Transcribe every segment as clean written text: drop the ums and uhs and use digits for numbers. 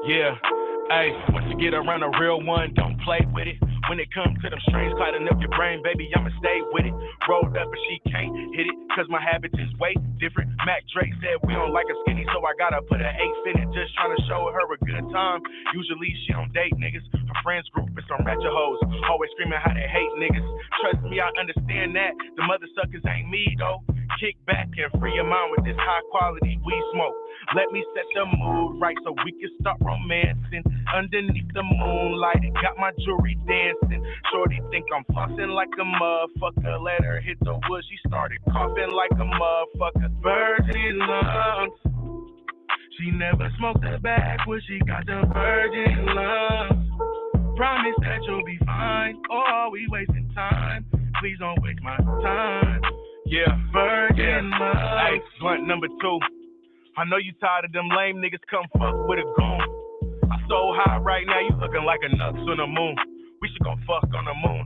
Yeah, hey, once you get around a real one, don't play with it. When it comes to them strings clouding up your brain, baby, I'ma stay with it. Rolled up and she can't hit it, cause my habits is way different. Mac Drake said we don't like a skinny, so I gotta put an eighth in it. Just trying to show her a good time. Usually she don't date niggas. Her friends group is some ratchet hoes, always screaming how they hate niggas. Trust me, I understand that. The mother suckers ain't me though. Kick back and free your mind with this high quality weed smoke. Let me set the mood right so we can start romancing. Underneath the moonlight, it got my jewelry dancing. Shorty think I'm flossing like a motherfucker. Let her hit the wood, she started coughing like a motherfucker. Virgin lungs. She never smoked a bag when she got the virgin lungs. Promise that you'll be fine, or are we wasting time? Please don't waste my time. Yeah, virgin lungs. Hey, blunt number 2. I know you tired of them lame niggas, come fuck with a goon. I'm so high right now, you looking like a nux on the moon. We should go fuck on the moon.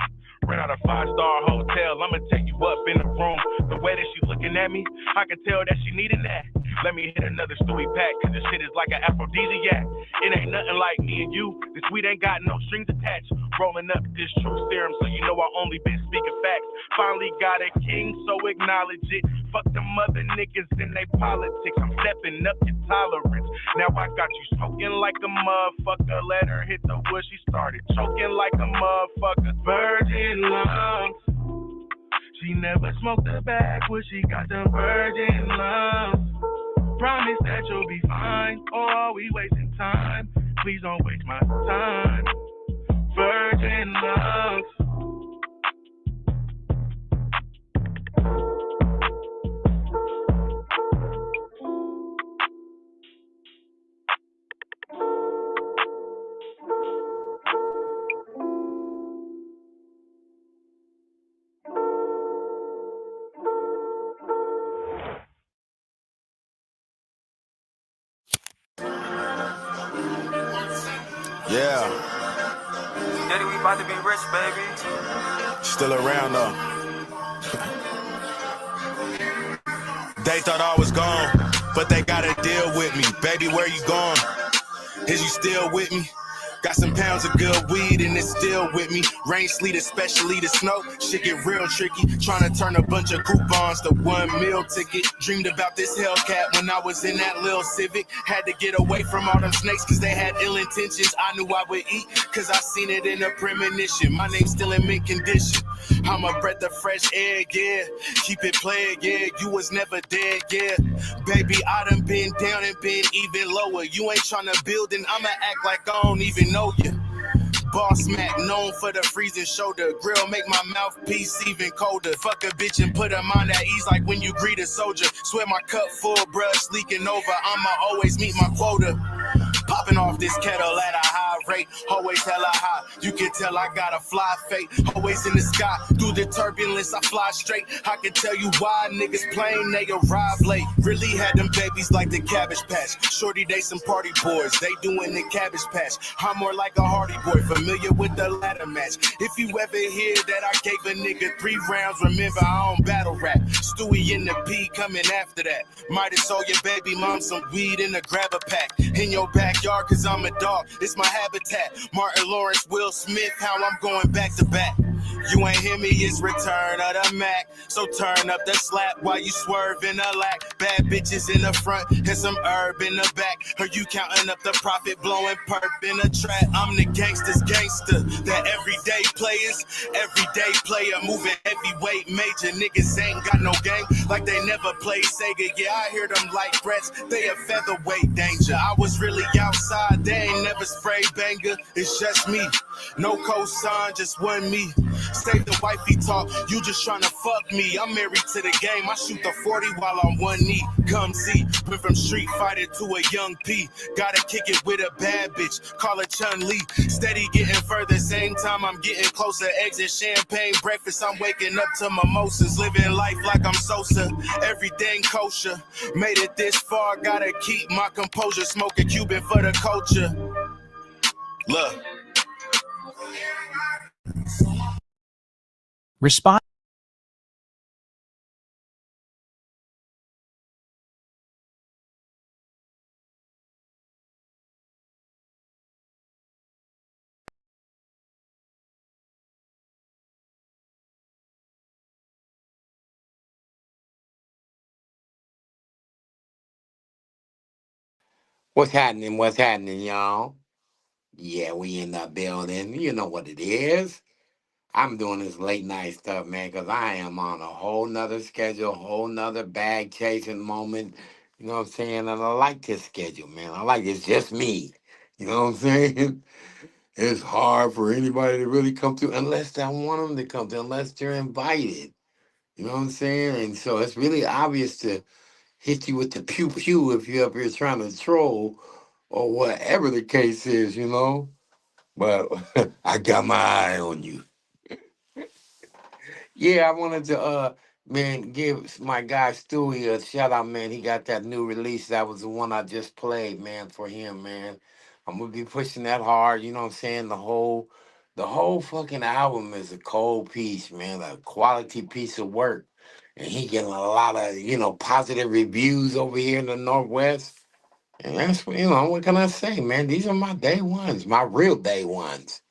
Rent out a 5-star hotel, I'ma take you up in the room. The way that she looking at me, I can tell that she needing that. Let me hit another Stewie pack, cause this shit is like an aphrodisiac. It ain't nothing like me and you, this weed ain't got no strings attached. Rolling up this true serum, so you know I only been speaking facts. Finally got a king, so acknowledge it. Fuck them other niggas in they politics, I'm stepping up your tolerance. Now I got you smoking like a motherfucker. Let her hit the wood, she started choking like a motherfucker. Virgin lungs. She never smoked a bag when she got the virgin lungs. Promise that you'll be fine, or are we wasting time? Please don't waste my time. Virgin lungs. Yeah. Diddy, we about to be rich, baby. Still around though. They thought I was gone, but they gotta deal with me. Baby, where you going? Is you still with me? Got some pounds of good weed and it's still with me. Rain, sleet, especially the snow. Shit get real tricky. Trying to turn a bunch of coupons to one meal ticket. Dreamed about this Hellcat when I was in that little Civic. Had to get away from all them snakes cause they had ill intentions. I knew I would eat cause I seen it in a premonition. My name's still in mint condition. I'm a breath of fresh air, yeah. Keep it playing, yeah. You was never dead, yeah. Baby, I done been down and been even lower. You ain't tryna build and I'ma act like I don't even know you. Boss Mac, known for the freezing shoulder. Grill make my mouthpiece even colder. Fuck a bitch and put her mind at ease like when you greet a soldier. Swear my cup full, brush leaking over. I'ma always meet my quota. Popping off this kettle at a high rate, always hella high. You can tell I got a fly fate, always in the sky. Through the turbulence, I fly straight. I can tell you why niggas plain, they arrive late. Really had them babies like the Cabbage Patch. Shorty, they some party boys, they doing the Cabbage Patch. I'm more like a Hardy boy, familiar with the ladder match. If you ever hear that I gave a nigga 3 rounds, remember I don't battle rap. Stewie in the P coming after that. Might have sold your baby mom some weed in a grabber pack. In your backyard, cause I'm a dog, it's my habitat. Martin Lawrence, Will Smith, how I'm going back to back. You ain't hear me, it's return of the Mac. So turn up the slap while you swerve in the lack. Bad bitches in the front and some herb in the back. Are you counting up the profit, blowing perp in the trap? I'm the gangster's gangster, the everyday players. Everyday player, moving heavyweight major. Niggas ain't got no game, like they never played Sega. Yeah, I hear them light threats, they a featherweight danger. I was really outside, they ain't never sprayed banger. It's just me, no cosign, just one me. Save the wifey talk, you just tryna fuck me. I'm married to the game, I shoot the 40 while on one knee. Come see, went from street fighter to a young P. Gotta kick it with a bad bitch, call her Chun-Li. Steady getting further, same time I'm getting closer. Eggs and champagne breakfast, I'm waking up to mimosas. Living life like I'm Sosa, everything kosher. Made it this far, gotta keep my composure. Smoking Cuban for the culture. Look. Respond. What's happening? What's happening, y'all? Yeah, we in the building. You know what it is. I'm doing this late night stuff, man, because I am on a whole nother schedule, whole nother bag chasing moment. You know what I'm saying? And I like this schedule, man. I like it's just me. You know what I'm saying? It's hard for anybody to really come through unless I want them to come through, unless they're invited. You know what I'm saying? And so it's really obvious to hit you with the pew pew if you're up here trying to troll or whatever the case is, you know. But I got my eye on you. Yeah, I wanted to man give my guy Stewie a shout out, man. He got that new release. That was the one I just played, man, for him, man. I'm gonna be pushing that hard, you know what I'm saying? The whole fucking album is a cold piece, man, a quality piece of work. And he getting a lot of, positive reviews over here in the Northwest. And that's what, what can I say, man? These are my day ones, my real day ones.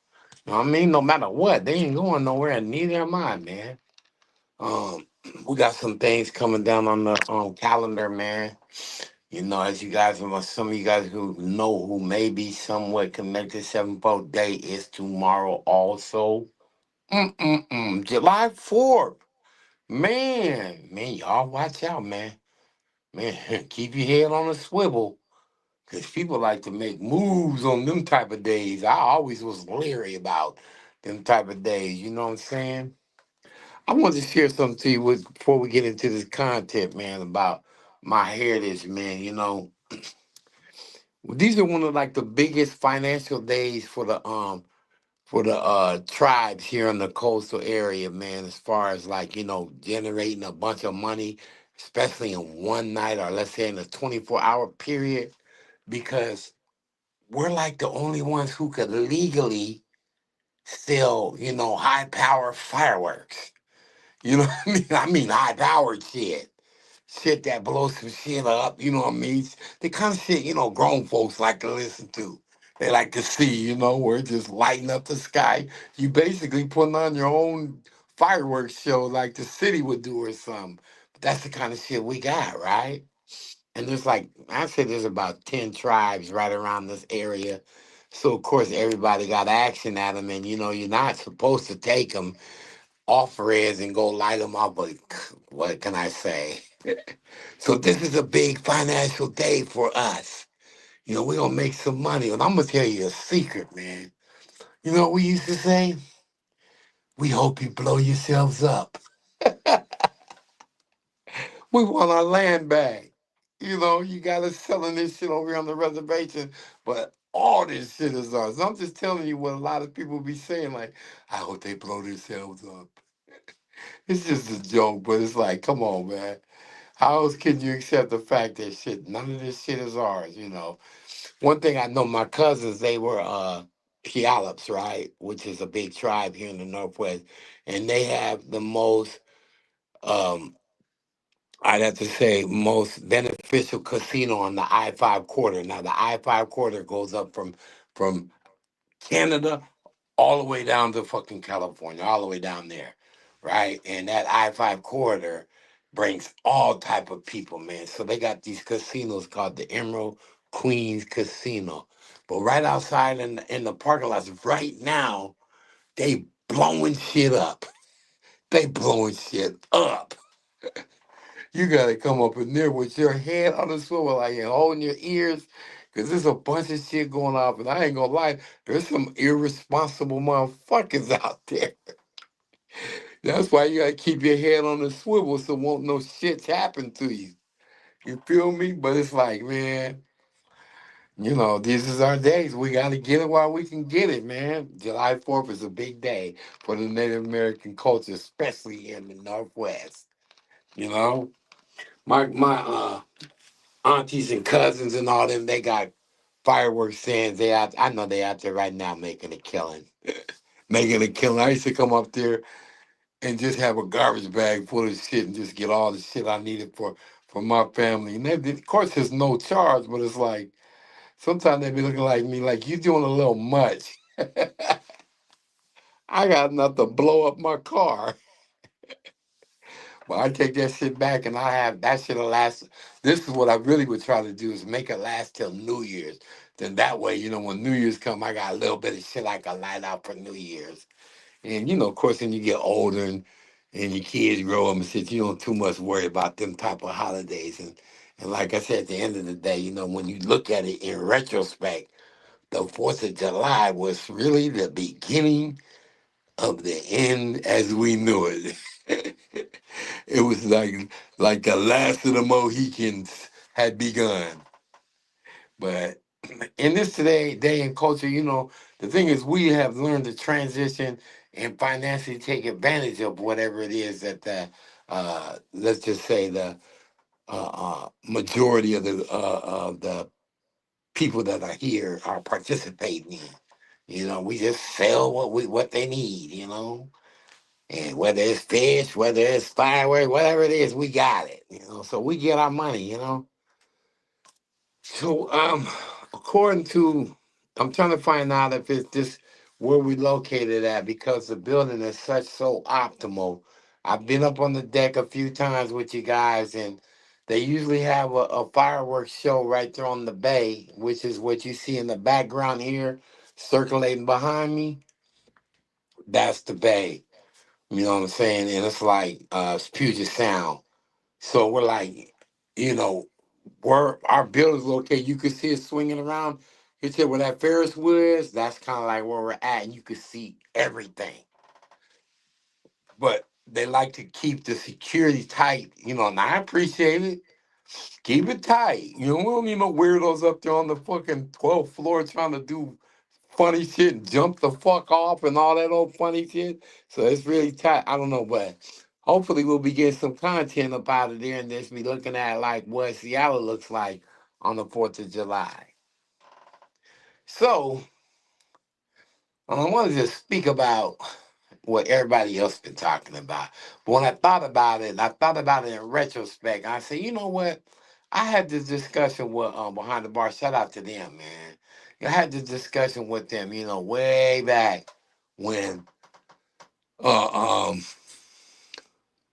You know what I mean? No matter what, they ain't going nowhere, and neither am I, man. Um, we got some things coming down on the calendar, man. As you guys, some of you guys who know who may be somewhat connected, 7-4 Day is tomorrow also. July 4th. Man, y'all watch out, man. Man, keep your head on a swivel. Because people like to make moves on them type of days. I always was leery about them type of days. You know what I'm saying? I want to share something to you before we get into this content, man, about my heritage, man. These are one of like the biggest financial days for the tribes here in the coastal area, man, as far as like, generating a bunch of money, especially in one night or let's say in a 24-hour period, because we're like the only ones who could legally sell, high power fireworks. You know what I mean? I mean high powered shit. Shit that blows some shit up, you know what I mean? The kind of shit, grown folks like to listen to. They like to see, where it's just lighting up the sky. You basically putting on your own fireworks show like the city would do or something. But that's the kind of shit we got, right? And there's like, I say there's about 10 tribes right around this area. So, of course, everybody got action at them. And, you're not supposed to take them off res and go light them up. But what can I say? So this is a big financial day for us. We're gonna make some money. And I'm gonna tell you a secret, man. You know what we used to say? We hope you blow yourselves up. We want our land back. You got us selling this shit over here on the reservation, but all this shit is ours. I'm just telling you what a lot of people be saying, like, I hope they blow themselves up. It's just a joke, but it's like, come on, man. How else can you accept the fact that shit, none of this shit is ours? One thing I know, my cousins, they were Puyallups, right? Which is a big tribe here in the Northwest. And they have the most, um, I'd have to say, most beneficial casino on the I-5 corridor. Now, the I-5 corridor goes up from Canada all the way down to fucking California, all the way down there, right? And that I-5 corridor brings all type of people, man. So they got these casinos called the Emerald Queens Casino. But right outside in the parking lots right now, they blowing shit up. They blowing shit up. You gotta come up in there with your head on the swivel, like and holding your ears, cause there's a bunch of shit going off, and I ain't gonna lie, there's some irresponsible motherfuckers out there. That's why you gotta keep your head on the swivel so won't no shit happen to you. You feel me? But it's like, man, these is our days. We gotta get it while we can get it, man. July 4th is a big day for the Native American culture, especially in the Northwest. You know, my aunties and cousins and all them, they got fireworks stands. I know they out there right now making a killing. Making a killing. I used to come up there and just have a garbage bag full of shit and just get all the shit I needed for my family. And of course, there's no charge, but it's like sometimes they be looking like me, like you doing a little much. I got enough to blow up my car. But I take that shit back and I have that shit'll last. This is what I really would try to do is make it last till New Year's. Then that way, when New Year's come, I got a little bit of shit I can light out for New Year's. And of course, when you get older and your kids grow up and shit, you don't too much worry about them type of holidays. And like I said, at the end of the day, when you look at it in retrospect, the 4th of July was really the beginning of the end as we knew it. It was like the last of the Mohicans had begun. But in this day and culture, the thing is we have learned to transition and financially take advantage of whatever it is that the let's just say the majority of the people that are here are participating in. We just sell what they need. And whether it's fish, whether it's fireworks, whatever it is, we got it. So we get our money. So, according to, I'm trying to find out if it's this where we located at because the building is such so optimal. I've been up on the deck a few times with you guys, and they usually have a fireworks show right there on the bay, which is what you see in the background here, circulating behind me. That's the bay. You know what I'm saying? And it's like it's Puget Sound. So we're like, you know, where our building's located, you can see it swinging around. You see where that Ferris wheel is, that's kind of like where we're at, and you can see everything. But they like to keep the security tight, and I appreciate it. Keep it tight. We don't need no weirdos up there on the fucking 12th floor trying to do funny shit and jump the fuck off and all that old funny shit. So it's really tight. I don't know, but hopefully we'll be getting some content up out of there and just be looking at like what Seattle looks like on the 4th of July. So I want to just speak about what everybody else been talking about. But when I thought about it in retrospect. I said, you know what? I had this discussion with behind the bar. Shout out to them, man. I had this discussion with them, way back when uh, um,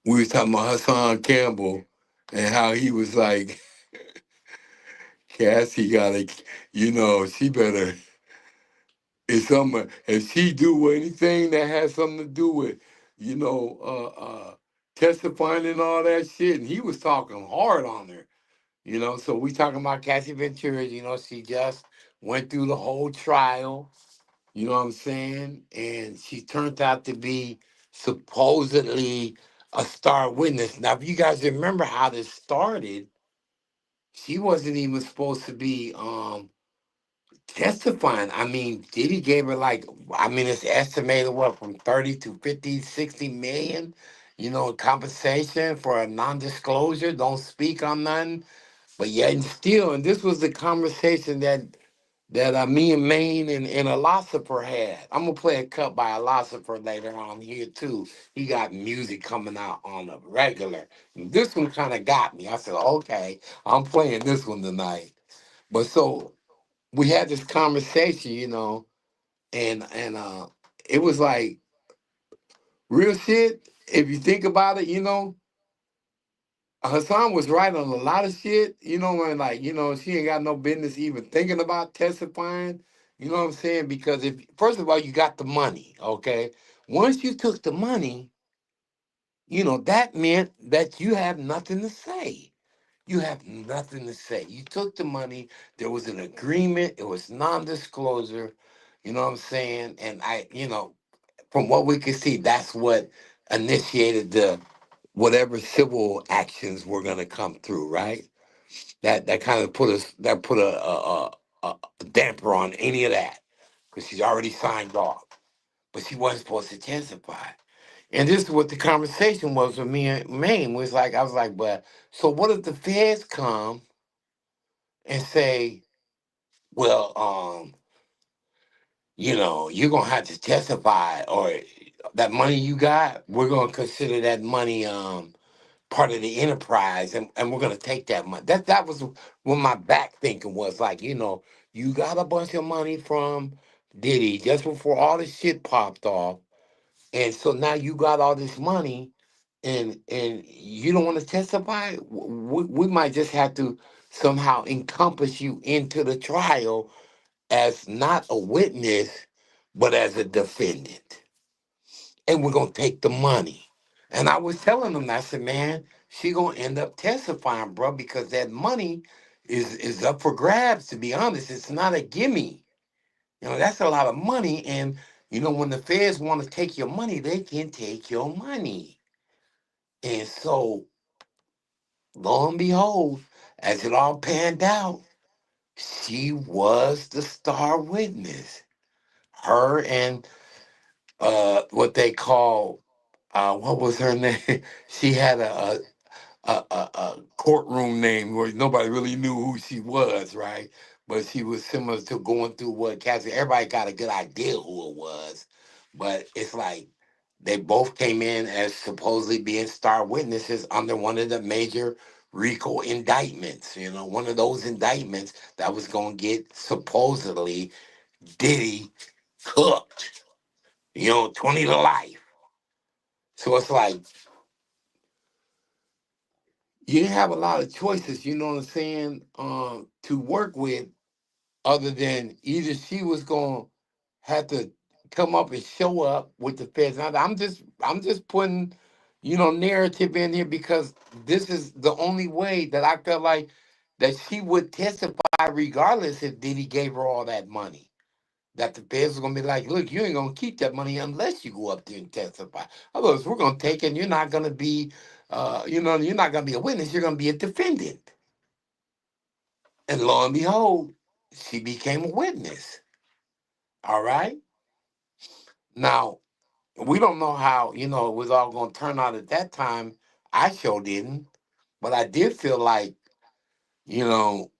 we was talking about Hassan Campbell and how he was like, Cassie gotta, she better. It's something if she do anything that has something to do with, you know, testifying and all that shit. And he was talking hard on her, So we talking about Cassie Ventura, she just went through the whole trial, you know what I'm saying? And she turned out to be supposedly a star witness. Now, if you guys remember how this started, she wasn't even supposed to be testifying. I mean, Diddy gave her like, I mean, it's estimated what, from 30 to 50, 60 million, compensation for a non-disclosure. Don't speak on nothing. But yet and still, and this was the conversation that me and Maine and Philosopher had. I'm gonna play a cut by Philosopher later on here too. He got music coming out on a regular. This one kind of got me. I said, okay, I'm playing this one tonight. But so we had this conversation, and it was like real shit. If you think about it, Hassan was right on a lot of shit, and like, she ain't got no business even thinking about testifying. You know what I'm saying? Because if first of all, you got the money, okay? Once you took the money, that meant that you have nothing to say. You have nothing to say. You took the money. There was an agreement. It was non-disclosure. You know what I'm saying? And from what we could see, that's what initiated the whatever civil actions were going to come through, right? That kind of put a damper on any of that because she's already signed off, but she wasn't supposed to testify. And this is what the conversation was with me and Maine was like. I was like, but so what if the feds come and say, well, you're gonna have to testify, or that money you got, we're gonna consider that money part of the enterprise, and we're gonna take that money. That was what my back thinking was like. You got a bunch of money from Diddy just before all this shit popped off, and so now you got all this money, and you don't want to testify. We might just have to somehow encompass you into the trial as not a witness, but as a defendant. And we're gonna take the money. And I was telling them, I said, man, she gonna end up testifying, bro, because that money is up for grabs, to be honest. It's not a gimme. That's a lot of money. And when the feds want to take your money, they can take your money. And so, lo and behold, as it all panned out, she was the star witness. Her and what they call what was her name? She had a courtroom name where nobody really knew who she was, right? But she was similar to going through what Cassie. Everybody got a good idea who it was, but it's like they both came in as supposedly being star witnesses under one of the major RICO indictments. One of those indictments that was going to get supposedly Diddy cooked. 20 to life. So it's like you didn't have a lot of choices, you know what I'm saying, to work with other than either she was gonna have to come up and show up with the feds. Now, I'm just putting, narrative in here because this is the only way that I felt like that she would testify regardless if Diddy gave her all that money. That the feds are gonna be like, look, you ain't gonna keep that money unless you go up there and testify. Otherwise, we're gonna take it and you're not gonna be you're not gonna be a witness, you're gonna be a defendant. And lo and behold, she became a witness. All right. Now, we don't know how, it was all gonna turn out at that time. I sure didn't. But I did feel like, you know,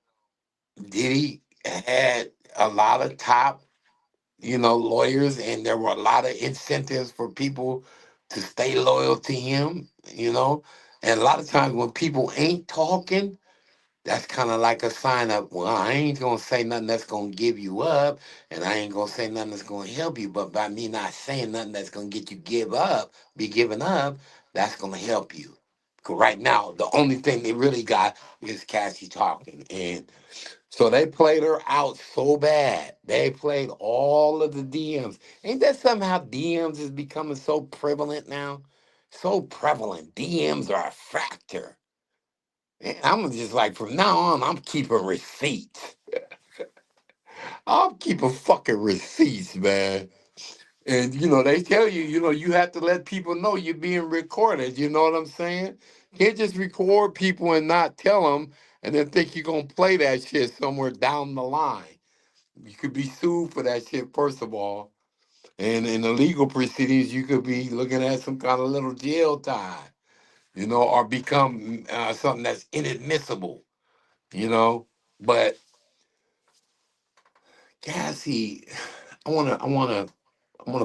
Diddy had a lot of top, lawyers, and there were a lot of incentives for people to stay loyal to him. And a lot of times when people ain't talking, that's kind of like a sign of, well, I ain't gonna say nothing that's gonna give you up, and I ain't gonna say nothing that's gonna help you. But by me not saying nothing that's gonna get you be given up, that's gonna help you. 'Cause right now, the only thing they really got is Cassie talking, and so they played her out so bad. They played all of the DMs. Ain't that somehow DMs is becoming so prevalent now? So prevalent. DMs are a factor. Man, I'm just like, from now on, I'm keeping receipts. I'm keeping fucking receipts, man. And they tell you, you have to let people know you're being recorded. You know what I'm saying? Can't just record people and not tell them, and then think you're gonna play that shit somewhere down the line. You could be sued for that shit, first of all. And in the legal proceedings, you could be looking at some kind of little jail time, or become something that's inadmissible, you know. But Cassie, I wanna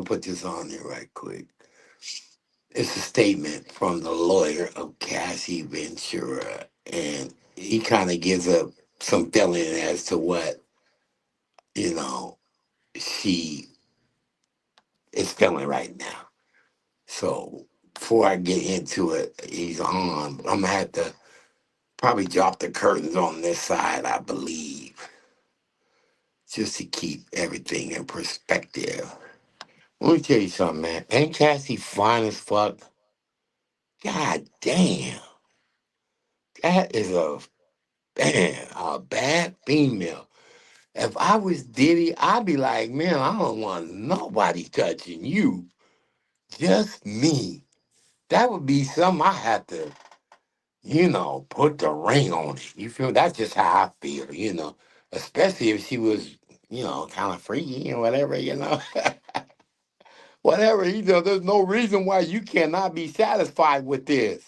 put this on there right quick. It's a statement from the lawyer of Cassie Ventura, and he kind of gives up some feeling as to what you know she is feeling right now. So before I get into it, he's on. But I'm gonna have to probably drop the curtains on this side, I believe, just to keep everything in perspective. Let me tell you something, man. Ain't Cassie fine as fuck? God damn, that is a bad female. If I was Diddy, I'd be like, man, I don't want nobody touching you, just me. That would be something I have to put the ring on it. You feel? That's just how I feel. Especially if she was, kind of freaky or whatever. Whatever, there's no reason why you cannot be satisfied with this.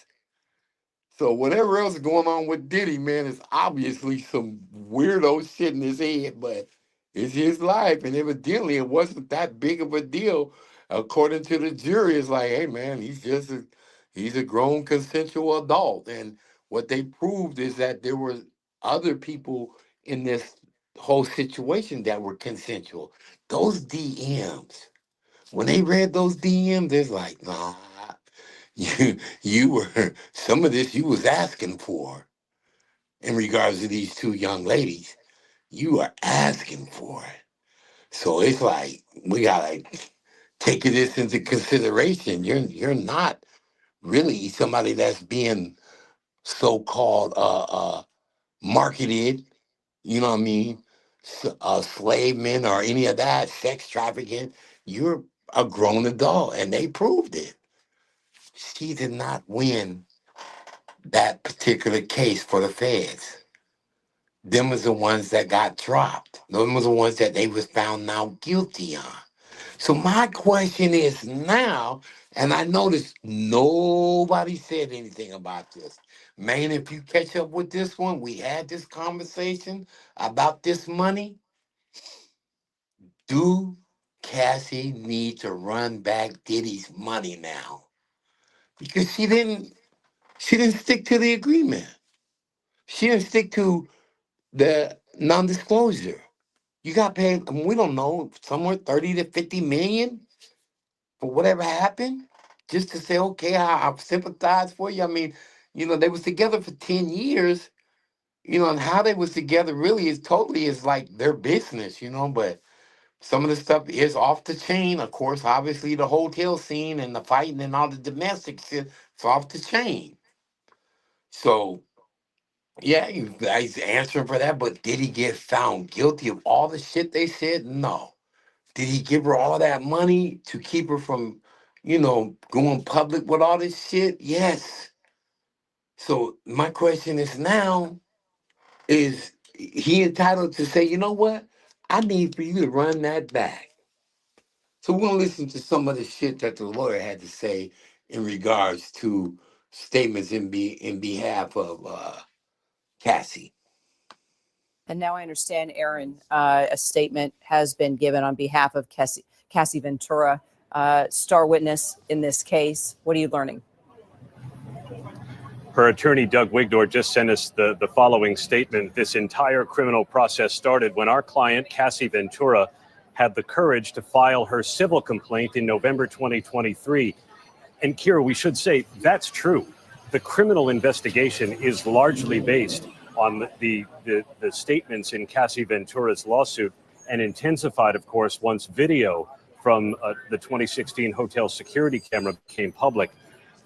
So whatever else is going on with Diddy, man, is obviously some weirdo shit in his head, but it's his life, and evidently it wasn't that big of a deal, according to the jury. It's like, hey, man, he's a grown consensual adult, and what they proved is that there were other people in this whole situation that were consensual. Those DMs, when they read those DMs, it's like, nah. You were some of this you was asking for in regards to these two young ladies. You are asking for it. So it's like we gotta take this into consideration. You're not really somebody that's being so-called marketed, you know what I mean? Slave men or any of that, sex trafficking. You're a grown adult, and they proved it. She did not win that particular case for the feds. Them was the ones that got dropped. Them was the ones that they was found now guilty on. So my question is now, and I noticed nobody said anything about this. Man, if you catch up with this one, we had this conversation about this money. Do Cassie need to run back Diddy's money now? Because she didn't stick to the agreement. She didn't stick to the non-disclosure. You got paid, we don't know, somewhere 30 to 50 million for whatever happened, just to say, okay, I sympathize for you. I mean, they was together for 10 years, and how they was together really is like their business. But some of the stuff is off the chain. Of course, obviously the hotel scene and the fighting and all the domestic shit, it's off the chain. So yeah, you guys answering for that, but did he get found guilty of all the shit they said? No. Did he give her all that money to keep her from, going public with all this shit? Yes. So my question is now, is he entitled to say, you know what? I need for you to run that back. So we're gonna listen to some of the shit that the lawyer had to say in regards to statements in behalf of Cassie. And now I understand, Aaron, a statement has been given on behalf of Cassie Ventura, star witness in this case. What are you learning? Her attorney, Doug Wigdor, just sent us the following statement. This entire criminal process started when our client, Cassie Ventura, had the courage to file her civil complaint in November 2023. And Kira, we should say that's true. The criminal investigation is largely based on the statements in Cassie Ventura's lawsuit, and intensified, of course, once video from the 2016 hotel security camera became public.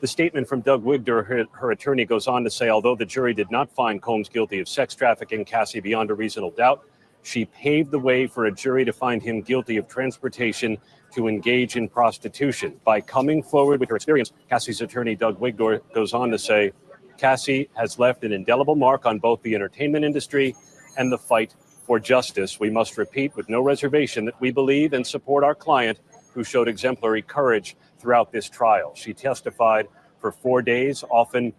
The statement from Doug Wigdor, her attorney, goes on to say, although the jury did not find Combs guilty of sex trafficking Cassie beyond a reasonable doubt, she paved the way for a jury to find him guilty of transportation to engage in prostitution. By coming forward with her experience, Cassie's attorney, Doug Wigdor, goes on to say, Cassie has left an indelible mark on both the entertainment industry and the fight for justice. We must repeat with no reservation that we believe and support our client, who showed exemplary courage throughout this trial. She testified for 4 days, often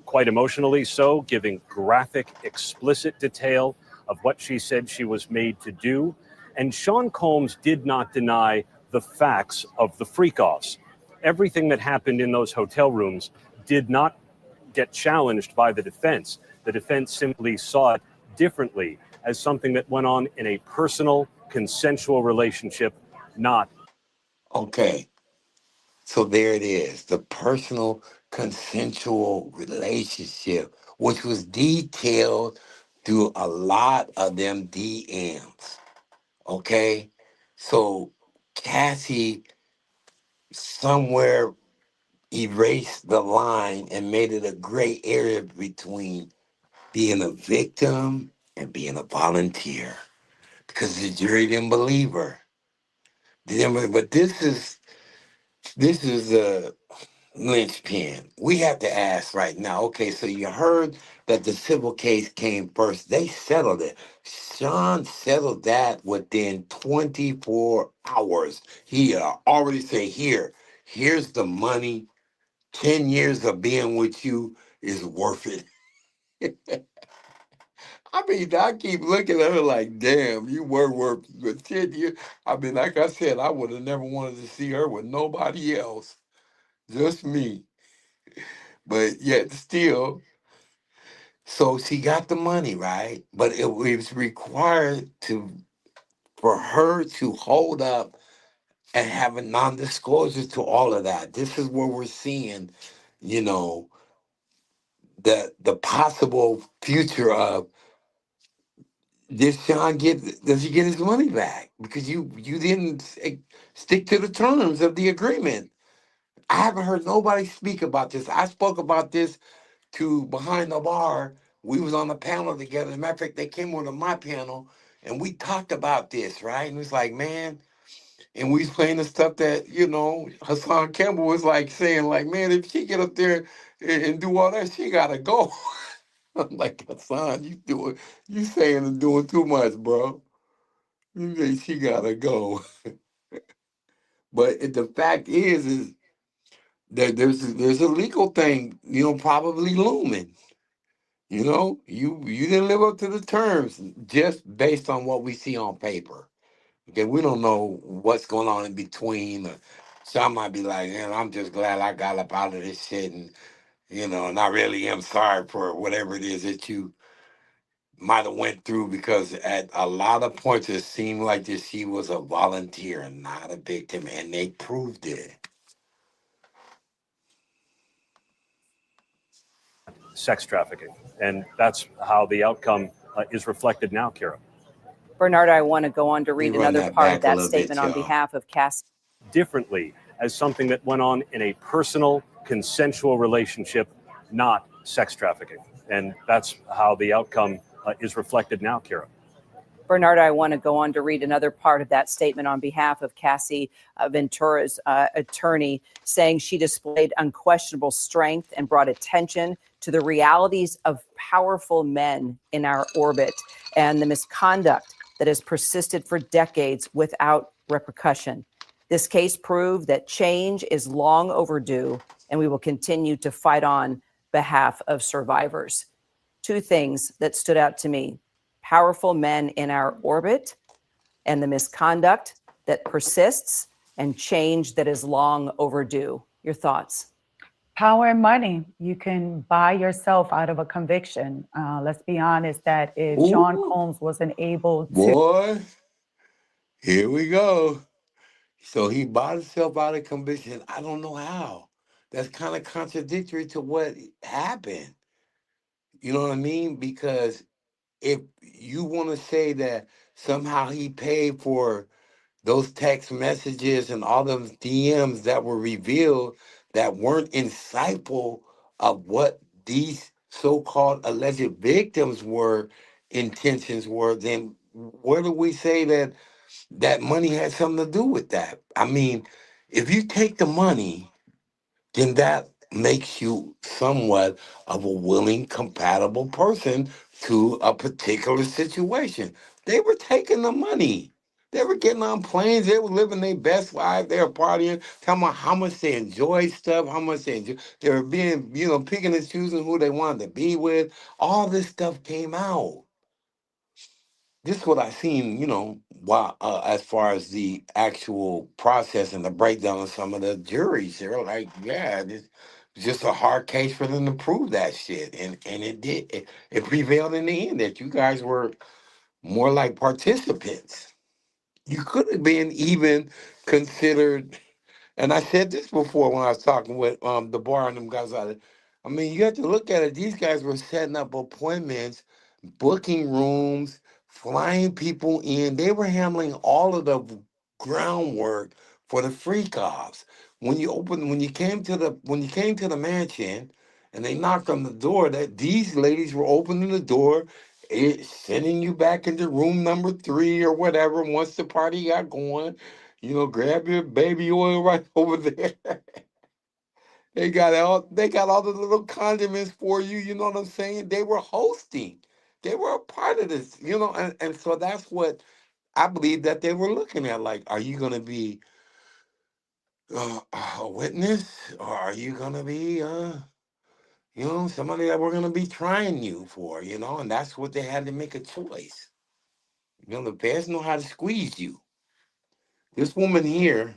quite emotionally so, giving graphic, explicit detail of what she said she was made to do. And Sean Combs did not deny the facts of the freak-offs. Everything that happened in those hotel rooms did not get challenged by the defense. The defense simply saw it differently, as something that went on in a personal, consensual relationship, not. Okay. So there it is, the personal consensual relationship, which was detailed through a lot of them DMs. Okay. So Cassie somewhere erased the line and made it a gray area between being a victim and being a volunteer, because the jury didn't believe her. But this is a linchpin. We have to ask right now, okay, so you heard that the civil case came first. They settled it. Sean settled that within 24 hours. He already said, here's the money. 10 years of being with you is worth it. I mean, I keep looking at her like, damn, you were worth it. 10 years. I mean, like I said, I would have never wanted to see her with nobody else, just me. But yet still, so she got the money, right? But it was required for her to hold up and have a non-disclosure to all of that. This is where we're seeing, you know, the possible future of, does he get his money back? Because you didn't stick to the terms of the agreement. I haven't heard nobody speak about this. I spoke about this to Behind the Bar. We was on a panel together. As a matter of fact, they came on to my panel and we talked about this, right? And it's like, man, and we was playing the stuff that, Hassan Campbell was like saying, like, man, if she get up there and do all that, she gotta go. I'm like, Hassan, you saying and doing too much, bro. You say she gotta go. But the fact is that there's a legal thing, probably looming. You didn't live up to the terms just based on what we see on paper. Okay, we don't know what's going on in between. Some might be like, man, I'm just glad I got up out of this shit, and I really am sorry for whatever it is that you might have went through, because at a lot of points it seemed like that she was a volunteer and not a victim, and they proved it. Sex trafficking. And that's how the outcome is reflected now, Kira. Bernard, I want to go on to read another part of that statement on y'all. behalf of Cassie. Differently, as something that went on in a personal, consensual relationship, not sex trafficking. And that's how the outcome is reflected now, Kira. Bernard, I want to go on to read another part of that statement on behalf of Cassie Ventura's attorney, saying she displayed unquestionable strength and brought attention to the realities of powerful men in our orbit and the misconduct that has persisted for decades without repercussion. This case proved that change is long overdue, and we will continue to fight on behalf of survivors. Two things that stood out to me. powerful men in our orbit, and the misconduct that persists, and change that is long overdue. Your thoughts? Power and money. You can buy yourself out of a conviction. Let's be honest that if Sean Ooh, Combs wasn't able to, boy, here we go. So he bought himself out of conviction. I don't know how. That's kind of contradictory to what happened. You know what I mean? Because if you want to say that somehow he paid for those text messages and all those DMs that were revealed that weren't insightful of what these so-called alleged victims were intentions were, then where do we say that that money had something to do with that? I mean, if you take the money, then that makes you somewhat of a willing, compatible person to a particular situation. They were taking the money. They were getting on planes. They were living their best life. They were partying, talking about how much they enjoyed stuff, how much they enjoy. They were being, picking and choosing who they wanted to be with. All this stuff came out. This is what I seen, while as far as the actual process and the breakdown of some of the juries. They're like, yeah, this was just a hard case for them to prove that shit, and it did. It prevailed in the end that you guys were more like participants. You could have been even considered. And I said this before when I was talking with the bar and them guys out. I mean, you have to look at it. These guys were setting up appointments, booking rooms, flying people in. They were handling all of the groundwork for the freak offs. When you came to the mansion and they knocked on the door, that these ladies were opening the door, sending you back into room number 3 or whatever once the party got going. Grab your baby oil right over there. They got all the little condiments for you, you know what I'm saying? They were hosting. They were a part of this, and so that's what I believe that they were looking at. Like, are you gonna be a witness, or are you gonna be somebody that we're gonna be trying you for, and that's what they had to make a choice. The feds know how to squeeze you. This woman here,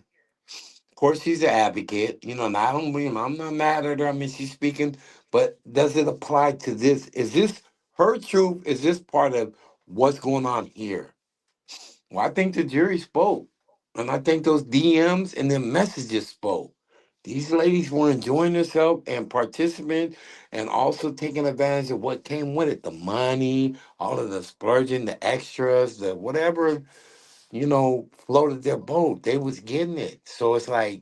of course, she's an advocate, and I don't mean I'm not mad at her. I mean, she's speaking, but does it apply to this? Is this her truth? Is this part of what's going on here? Well, I think the jury spoke, and I think those DMs and the messages spoke. These ladies were enjoying themselves and participating, and also taking advantage of what came with it: the money, all of the splurging, the extras, the whatever floated their boat. They was getting it. So it's like,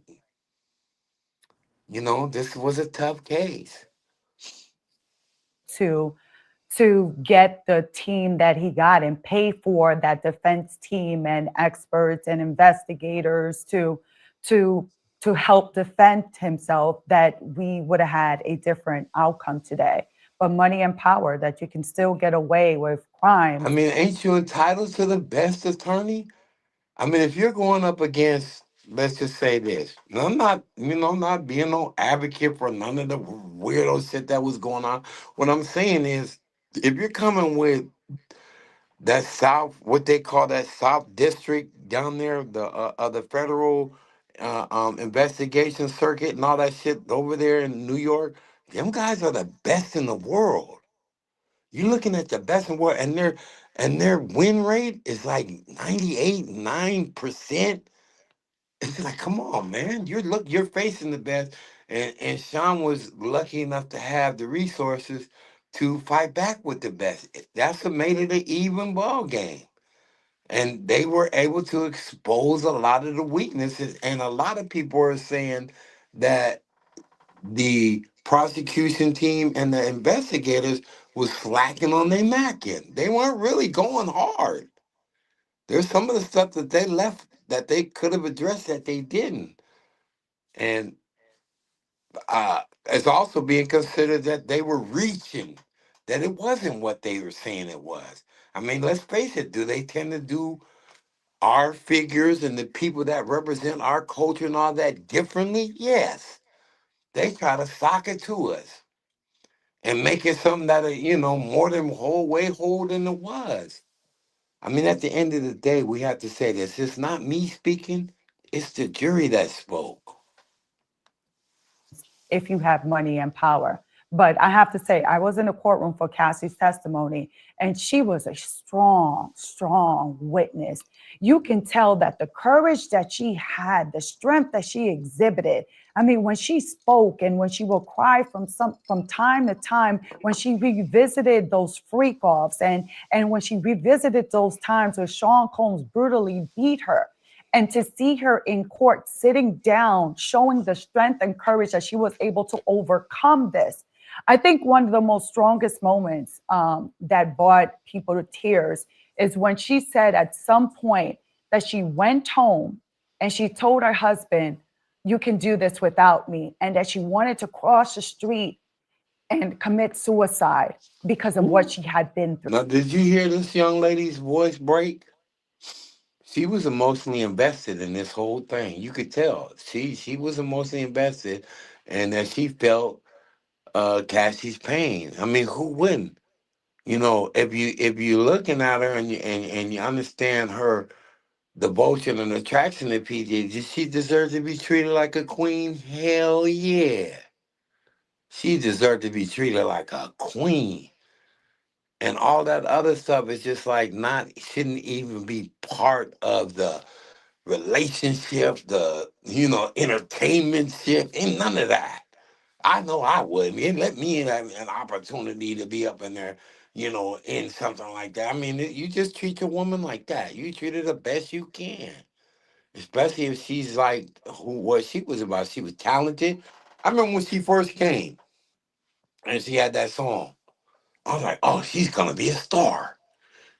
this was a tough case. to get the team that he got and pay for that defense team and experts and investigators to to help defend himself, that we would have had a different outcome today. But money and power, that you can still get away with I crimes. mean, ain't you entitled to the best attorney? I mean, if you're going up against, let's just say this, and I'm not being no advocate for none of the weirdo shit that was going on. What I'm saying is, if you're coming with that South, what they call that South District down there, the federal investigation circuit and all that shit over there in New York, them guys are the best in the world. You're looking at the best in the world, and their win rate is like 98.9%. It's like, come on, man. You're facing the best. And Sean was lucky enough to have the resources to fight back with the best. That's what made it an even ball game. And they were able to expose a lot of the weaknesses. And a lot of people are saying that the prosecution team and the investigators was slacking on their macking. They weren't really going hard. There's some of the stuff that they left that they could have addressed that they didn't. And it's also being considered that they were reaching, that it wasn't what they were saying it was. I mean, let's face it, do they tend to do our figures and the people that represent our culture and all that differently? Yes. They try to sock it to us. and make it something that, more than way whole than it was. I mean, at the end of the day, we have to say this. It's not me speaking. It's the jury that spoke. If you have money and power. But I have to say, I was in the courtroom for Cassie's testimony, and she was a strong, strong witness. You can tell that the courage that she had, the strength that she exhibited. I mean, when she spoke and when she would cry from time to time, when she revisited those freak offs and when she revisited those times where Sean Combs brutally beat her, and to see her in court sitting down, showing the strength and courage that she was able to overcome this. I think one of the most strongest moments that brought people to tears is when she said at some point that she went home and she told her husband, "You can do this without me," and that she wanted to cross the street and commit suicide because of what she had been through. Now, did you hear this young lady's voice break? She was emotionally invested in this whole thing. You could tell she was emotionally invested, and that she felt Cassie's pain. I mean, who wouldn't? If you looking at her and you understand her devotion and attraction to PJ, does she deserve to be treated like a queen? Hell yeah, she deserved to be treated like a queen. And all that other stuff is just like not shouldn't even be part of the relationship, the entertainment ship, ain't none of that. I know I wouldn't. It let me have an opportunity to be up in there, in something like that. I mean, you just treat your woman like that. You treat her the best you can, especially if she's like what she was about. She was talented. I remember when she first came and she had that song. I was like, oh, she's gonna be a star.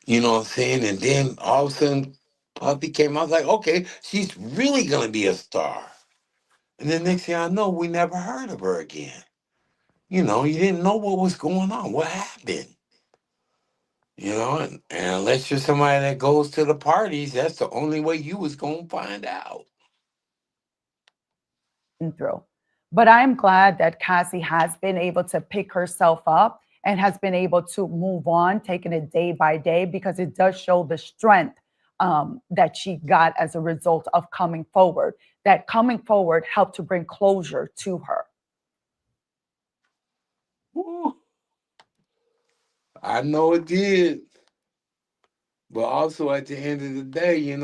You know what I'm saying? And then all of a sudden, Puppy came. I was like, okay, she's really gonna be a star. And then next thing I know, we never heard of her again. You didn't know what was going on. What happened? And unless you're somebody that goes to the parties, that's the only way you was gonna find out. Through. But I'm glad that Cassie has been able to pick herself up and has been able to move on, taking it day by day, because it does show the strength that she got as a result of coming forward. That coming forward helped to bring closure to her. Woo. I know it did. But also at the end of the day,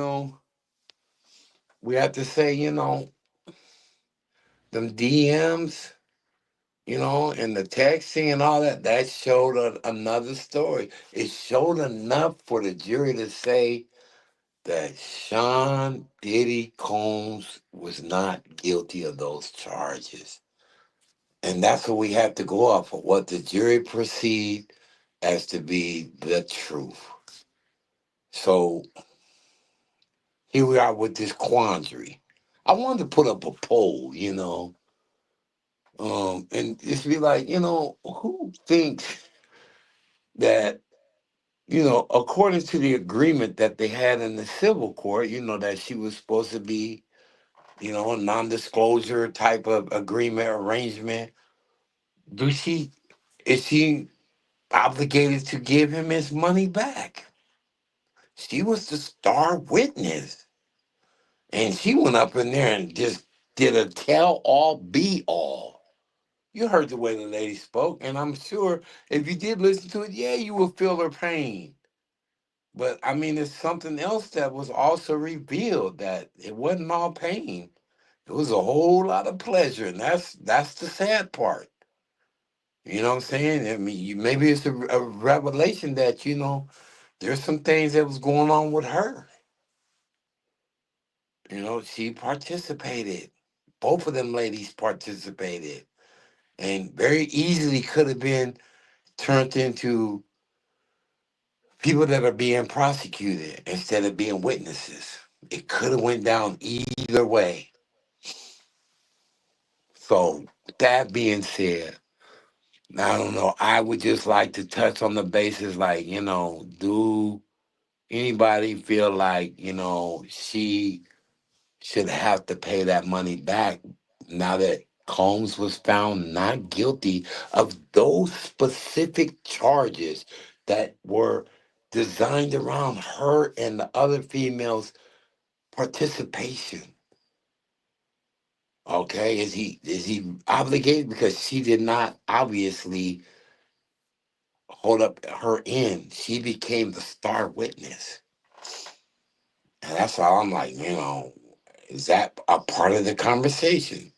we have to say, them DMs, and the texting and all that, that showed another story. It showed enough for the jury to say that Sean Diddy Combs was not guilty of those charges. And that's what we have to go off of, what the jury perceived as to be the truth. So here we are with this quandary. I wanted to put up a poll, and just be like, who thinks that, according to the agreement that they had in the civil court, that she was supposed to be, a non-disclosure type of agreement arrangement. Do she is she obligated to give him his money back? She was the star witness. And she went up in there and just did a tell all be all. You heard the way the lady spoke, and I'm sure if you did listen to it, yeah, you will feel her pain. But I mean, it's something else that was also revealed, that it wasn't all pain. It was a whole lot of pleasure, and that's the sad part. You know what I'm saying? I mean, maybe it's a revelation that there's some things that was going on with her. She participated. Both of them ladies participated, and very easily could have been turned into people that are being prosecuted instead of being witnesses. It could have went down either way. So that being said, I don't know. I would just like to touch on the basis, like, do anybody feel like, she should have to pay that money back now that Combs was found not guilty of those specific charges that were designed around her and the other females' participation. Okay, is he obligated because she did not obviously hold up her end? She became the star witness, and that's all I'm like. Is that a part of the conversation?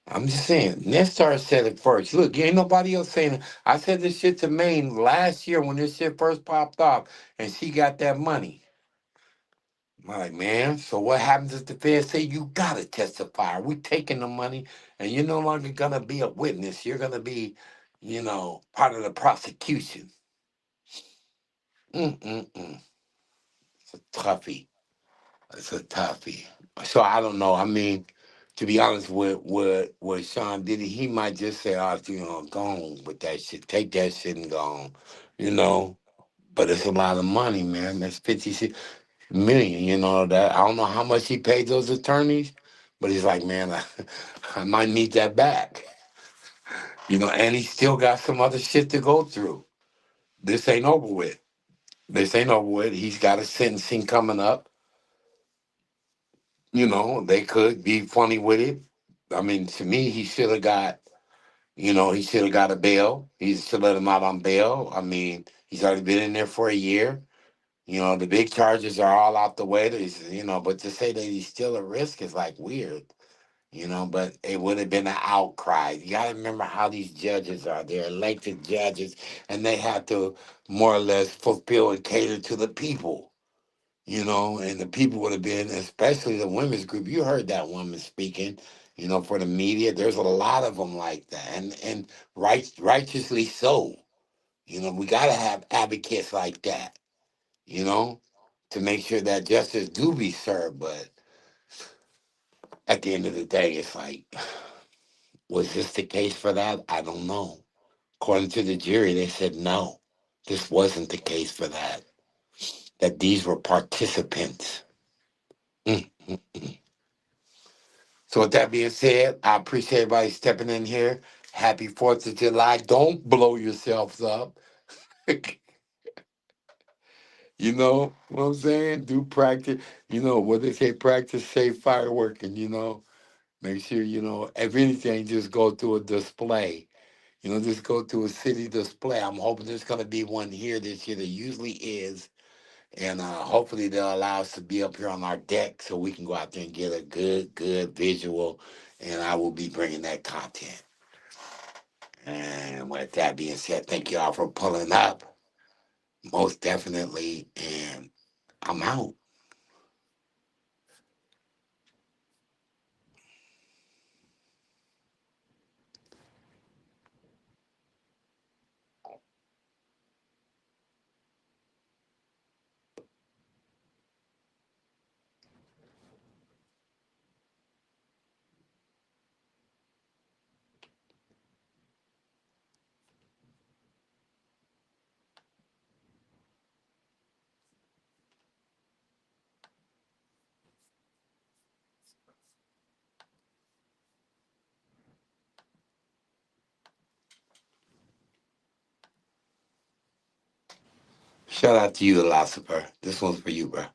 I'm just saying. Nestor said it first. Look, ain't nobody else saying it. I said this shit to Maine last year when this shit first popped off, and she got that money. I'm like, man, so what happens if the feds say you gotta testify? We taking the money, and you're no longer gonna be a witness. You're gonna be, part of the prosecution. Mm-mm-mm. It's a toughie. It's a toughie. So I don't know. I mean, to be honest with Sean Diddy, he might just say, "Oh, go on with that shit. Take that shit and go on." You know. But it's a lot of money, man. That's 56 million. That I don't know how much he paid those attorneys, but he's like, man, I might need that back. And he still got some other shit to go through. This ain't over with. This ain't over with. He's got a sentencing coming up. They could be funny with it. I mean, to me, he should have got, he should have got a bail. He should let him out on bail. I mean, he's already been in there for a year. The big charges are all out the way. But to say that he's still at risk is like weird, but it would have been an outcry. You got to remember how these judges are. They're elected judges, and they have to more or less fulfill and cater to the people. And the people would have been, especially the women's group. You heard that woman speaking, for the media. There's a lot of them like that, and righteously so. We got to have advocates like that, to make sure that justice do be served. But at the end of the day, it's like, was this the case for that? I don't know. According to the jury, they said no, this wasn't the case for that. That these were participants. Mm, mm, mm. So with that being said, I appreciate everybody stepping in here. Happy 4th of July. Don't blow yourselves up. You know what I'm saying? Do practice. What they say, practice safe fireworking, Make sure, if anything, just go to a display. Just go to a city display. I'm hoping there's going to be one here this year. There usually is. And hopefully they'll allow us to be up here on our deck so we can go out there and get a good visual. And I will be bringing that content. And with that being said, thank you all for pulling up. Most definitely. And I'm out. Shout out to you, philosopher. This one's for you, bro.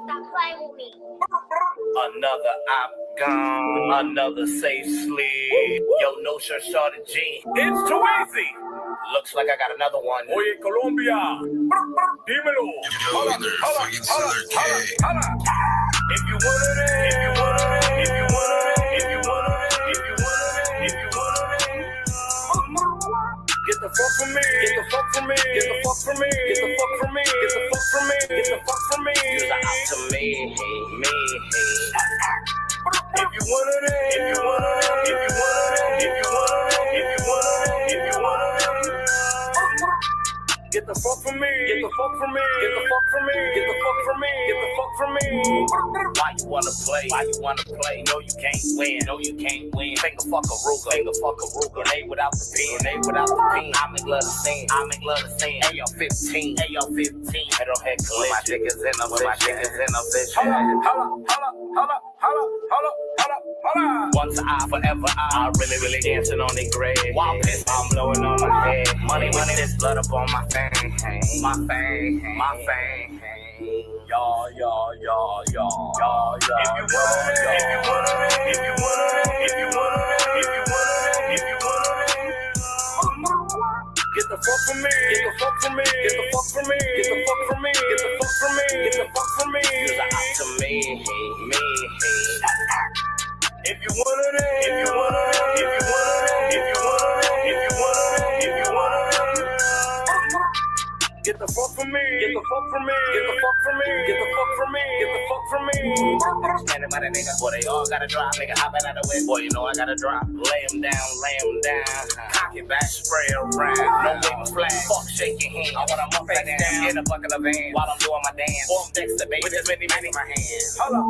Stop playing with me. Another op gone, another safe sleep. Yo, no shirt started G. It's too easy. Looks like I got another one. Oye, Colombia. Dímelo. Hola. If you want it, get the fuck from me. Get the fuck from me. Get the fuck from me. Get the fuck from me. Get the fuck from me. Get the fuck from me. You're out to me. If you want it, get the fuck from me. Get the fuck from me. Get the fuck from me. Get the fuck from me. Get the fuck from me. Why you wanna play? Why you wanna play? No, you can't win. No, you can't win. Finger fuck a Ruger. Finger fuck a Ruger. Grenade without the pin. Grenade without the pin. I make love to sin. I make love to sin. AR-15. AR-15. Head with my niggas in a vision. Holla. Once an eye, forever I. Really dancing on the grave. Wild piss, I'm blowing on my head. Money, this blood up on my fang. My fang. Y'all. If you wanna, get the fuck from me. Get the fuck from me. Get the fuck from me. Get the fuck from me. Get the fuck from me. Get the fuck from me. You're out to me. If you wanna, get the fuck from me. Get the fuck from me. Get the fuck from me. Get the fuck from me. Get the fuck from me. Standing by the nigga, boy, they all gotta drop. Nigga hopping out the way, boy, you know I gotta drop. Lay him down. Cock it back, spray around. No waving flag. Fuck shaking hand. I want a face down in a bucket of van while I'm doing my dance. Or I'm Dexter, baby, with as many in my hands. Holla.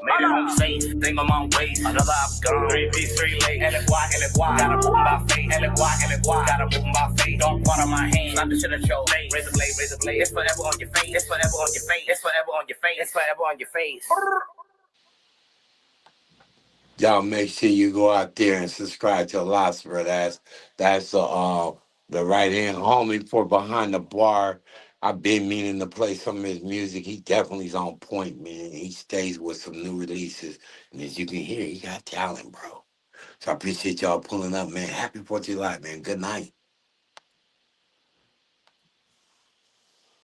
Made it home safe. Think I'm on waist. Another I've gone. 3-piece, 3 late. LFY. Gotta move my face. LFY. Gotta move my face. Dark part of my hand. Not the shit at your face. Razor blade. It's forever on your face. It's forever on your face. It's forever on your face. It's forever on your face. Y'all make sure you go out there and subscribe to Lasper. That's the right hand homie for Behind the Bar. I've been meaning to play some of his music. He definitely is on point, man. He stays with some new releases. And as you can hear, he got talent, bro. So I appreciate y'all pulling up, man. Happy 4th of July, man. Good night.